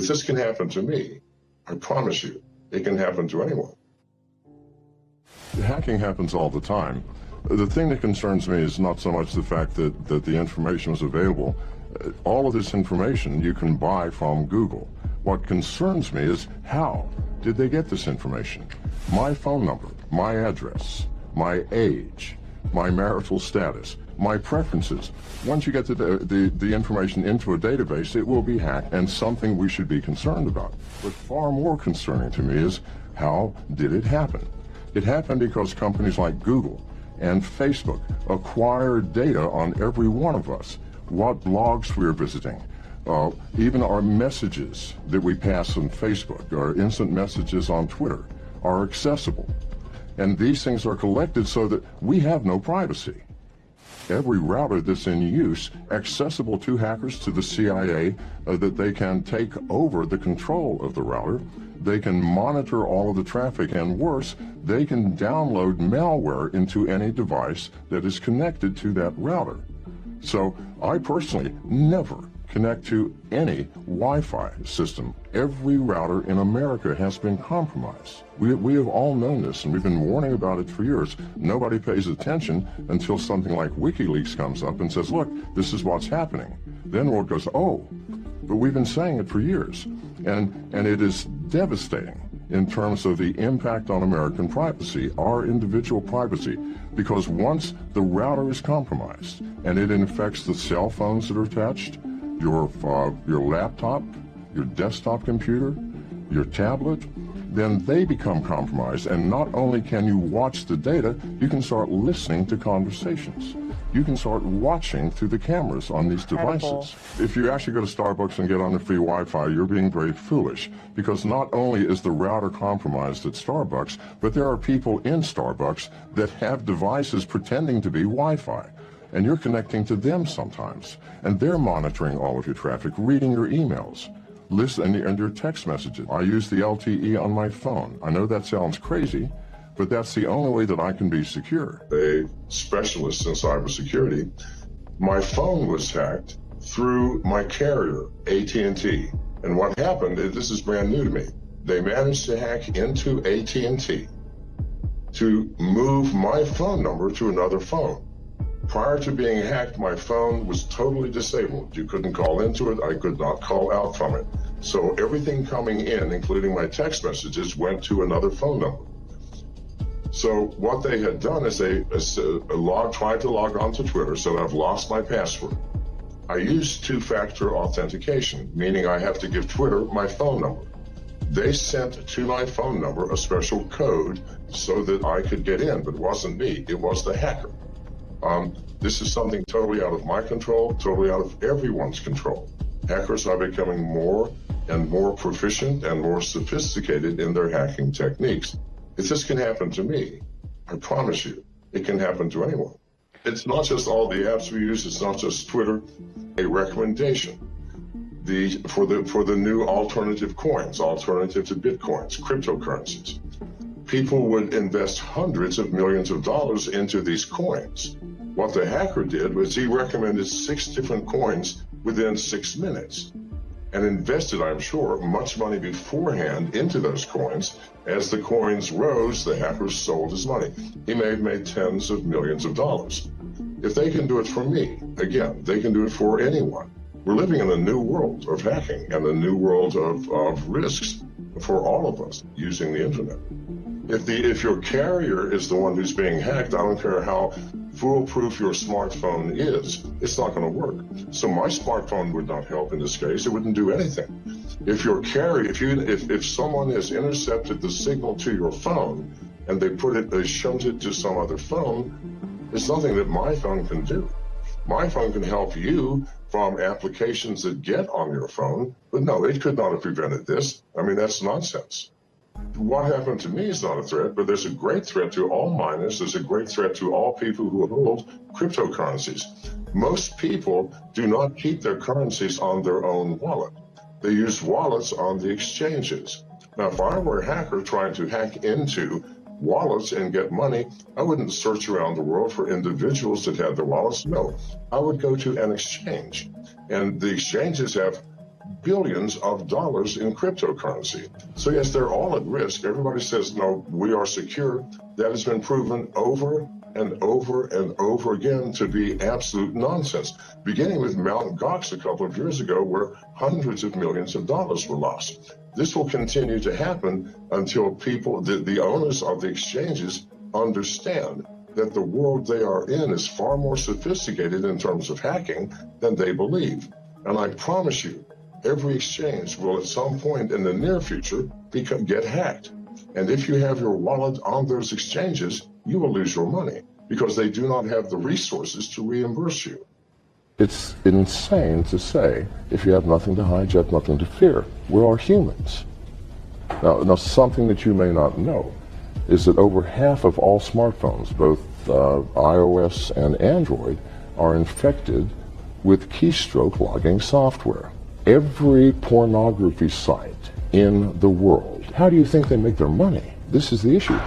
If this can happen to me, I promise you, it can happen to anyone. Hacking happens all the time. The thing that concerns me is not so much the fact that the information is available. All of this information you can buy from Google. What concerns me is how did they get this information? My phone number, my address, my age, my marital status, my preferences. Once you get the information into a database, it will be hacked and something we should be concerned about. But far more concerning to me is how did it happen? It happened because companies like Google and Facebook acquired data on every one of us, what blogs we're visiting, even our messages that we pass on Facebook, our instant messages on Twitter are accessible. And these things are collected so that we have no privacy. Every router that's in use, accessible to hackers, to the CIA, that they can take over the control of the router. They can monitor all of the traffic, and worse, they can download malware into any device that is connected to that router. So I personally never connect to any Wi-Fi system. Every router in America has been compromised. We have all known this, and we've been warning about it for years. Nobody pays attention until something like WikiLeaks comes up and says, look, this is what's happening. Then the world goes, oh, but we've been saying it for years. And it is devastating in terms of the impact on American privacy, our individual privacy, because once the router is compromised and it infects the cell phones that are attached, your laptop, your desktop computer, your tablet, then they become compromised. And not only can you watch the data, you can start listening to conversations. You can start watching through the cameras on these devices. If you actually go to Starbucks and get on the free Wi-Fi, you're being very foolish, because not only is the router compromised at Starbucks, but there are people in Starbucks that have devices pretending to be Wi-Fi. And you're connecting to them sometimes. And they're monitoring all of your traffic, reading your emails, listening and your text messages. I use the LTE on my phone. I know that sounds crazy, but that's the only way that I can be secure. A specialist in cybersecurity, my phone was hacked through my carrier, AT&T. And what happened, this is brand new to me, they managed to hack into AT&T to move my phone number to another phone. Prior to being hacked, my phone was totally disabled. You couldn't call into it. I could not call out from it. So everything coming in, including my text messages, went to another phone number. So what they had done is they tried to log on to Twitter, so I've lost my password. I used two-factor authentication, meaning I have to give Twitter my phone number. They sent to my phone number a special code so that I could get in, but it wasn't me. It was the hacker. This is something totally out of my control, totally out of everyone's control. Hackers are becoming more and more proficient and more sophisticated in their hacking techniques. If this can happen to me, I promise you, it can happen to anyone. It's not just all the apps we use, it's not just Twitter. A recommendation for the new alternative coins, alternative to Bitcoins, cryptocurrencies. People would invest hundreds of millions of dollars into these coins. What the hacker did was he recommended 6 different coins within 6 minutes and invested, I'm sure, much money beforehand into those coins. As the coins rose, the hacker sold his money. He made tens of millions of dollars. If they can do it for me, again, they can do it for anyone. We're living in a new world of hacking and a new world of risks for all of us using the internet. If your carrier is the one who's being hacked, I don't care how foolproof your smartphone is, it's not going to work. So my smartphone would not help in this case. It wouldn't do anything. If your carrier, if someone has intercepted the signal to your phone and they shunt it to some other phone, there's nothing that my phone can do. My phone can help you from applications that get on your phone, but no, it could not have prevented this. I mean, that's nonsense. What happened to me is not a threat, but there's a great threat to all miners. There's a great threat to all people who hold cryptocurrencies. Most people do not keep their currencies on their own wallet. They use wallets on the exchanges. Now, if I were a hacker trying to hack into wallets and get money, I wouldn't search around the world for individuals that had their wallets. No, I would go to an exchange. And the exchanges have billions of dollars in cryptocurrency. So yes, they're all at risk. Everybody says, no, we are secure. That has been proven over and over and over again to be absolute nonsense, beginning with Mt. Gox a couple of years ago, where hundreds of millions of dollars were lost. This will continue to happen until people, the owners of the exchanges, understand that the world they are in is far more sophisticated in terms of hacking than they believe. And I promise you, every exchange will at some point in the near future get hacked. And if you have your wallet on those exchanges, you will lose your money because they do not have the resources to reimburse you. It's insane to say, if you have nothing to hide, you have nothing to fear. We're all humans. Now something that you may not know is that over half of all smartphones, both iOS and Android, are infected with keystroke logging software. Every pornography site in the world, how do you think they make their money? This is the issue.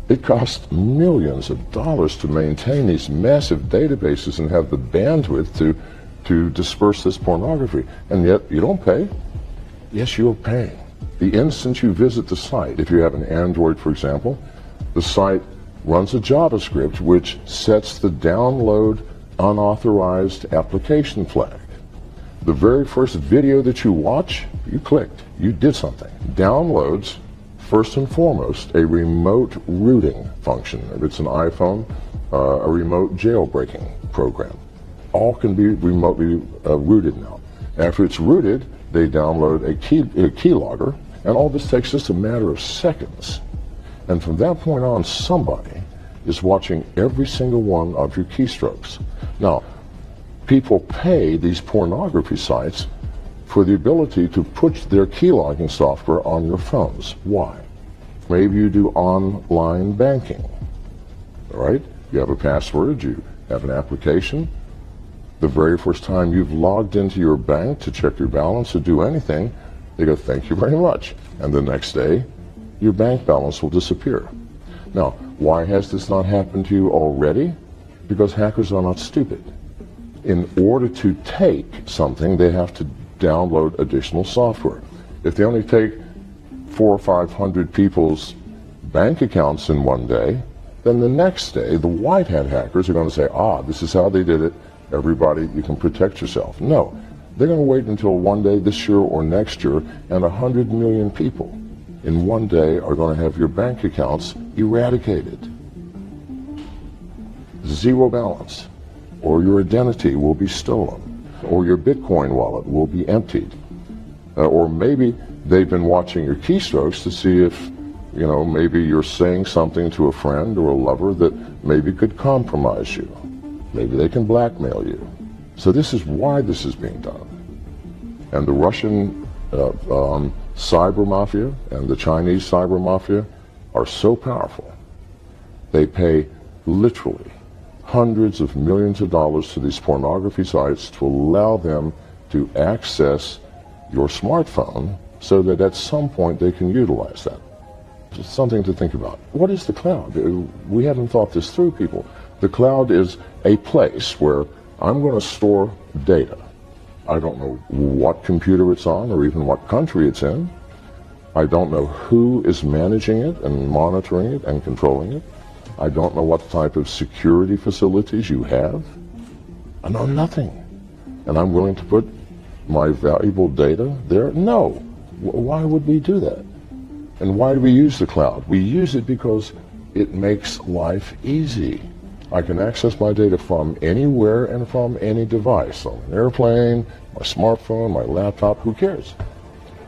It costs millions of dollars to maintain these massive databases and have the bandwidth to disperse this pornography, and yet you don't pay. Yes, you're paying. The instant you visit the site, if you have an Android, for example, the site runs a JavaScript which sets the download unauthorized application flag. The very first video that you watch, you clicked, you did something. Downloads, first and foremost, a remote rooting function. If it's an iPhone, a remote jailbreaking program. All can be remotely rooted now. After it's rooted, they download a keylogger, and all this takes just a matter of seconds. And from that point on, somebody is watching every single one of your keystrokes. Now, people pay these pornography sites for the ability to put their keylogging software on your phones. Why? Maybe you do online banking, all right? You have a password, you have an application. The very first time you've logged into your bank to check your balance or do anything, they go, thank you very much. And the next day, your bank balance will disappear. Now, why has this not happened to you already? Because hackers are not stupid. In order to take something, they have to download additional software. If they only take 400 or 500 people's bank accounts in one day, then the next day, the white hat hackers are going to say, this is how they did it. Everybody, you can protect yourself. No, they're going to wait until one day this year or next year, and 100 million people in one day are going to have your bank accounts eradicated. Zero balance, or your identity will be stolen, or your Bitcoin wallet will be emptied. Or maybe they've been watching your keystrokes to see if, maybe you're saying something to a friend or a lover that maybe could compromise you. Maybe they can blackmail you. So this is why this is being done. And the Russian cyber mafia and the Chinese cyber mafia are so powerful. They pay literally hundreds of millions of dollars to these pornography sites to allow them to access your smartphone so that at some point they can utilize that. It's something to think about. What is the cloud? We haven't thought this through, people. The cloud is a place where I'm going to store data. I don't know what computer it's on or even what country it's in. I don't know who is managing it and monitoring it and controlling it. I don't know what type of security facilities you have. I know nothing. And I'm willing to put my valuable data there? No. Why would we do that? And why do we use the cloud? We use it because it makes life easy. I can access my data from anywhere and from any device, on an airplane, my smartphone, my laptop, who cares?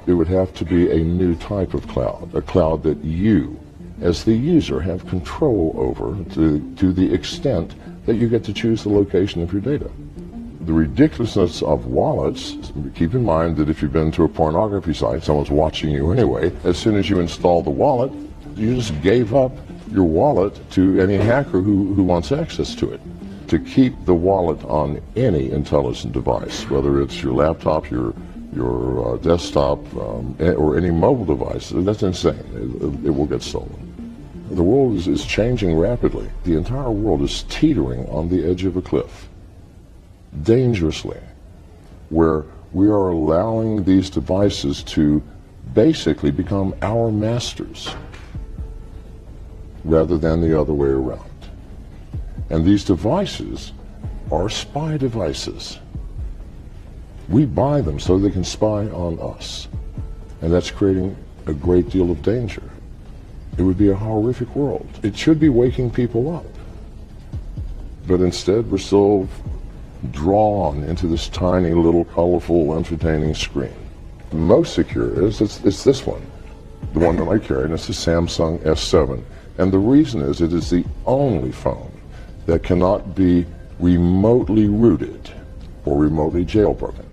It would have to be a new type of cloud, a cloud that you, as the user, have control over to the extent that you get to choose the location of your data. The ridiculousness of wallets, keep in mind that if you've been to a pornography site, someone's watching you anyway. As soon as you install the wallet, you just gave up your wallet to any hacker who wants access to it. To keep the wallet on any intelligent device, whether it's your laptop, your desktop, or any mobile device, that's insane. It will get stolen. The world is changing rapidly. The entire world is teetering on the edge of a cliff, dangerously, where We are allowing these devices to basically become our masters rather than the other way around. And these devices are spy devices. We buy them so they can spy on us. And that's creating a great deal of danger. It would be a horrific world. It should be waking people up. But instead, we're still drawn into this tiny little colorful, entertaining screen. The most secure is it's this one, the one that I carry, and it's the Samsung S7. And the reason is it is the only phone that cannot be remotely rooted or remotely jailbroken.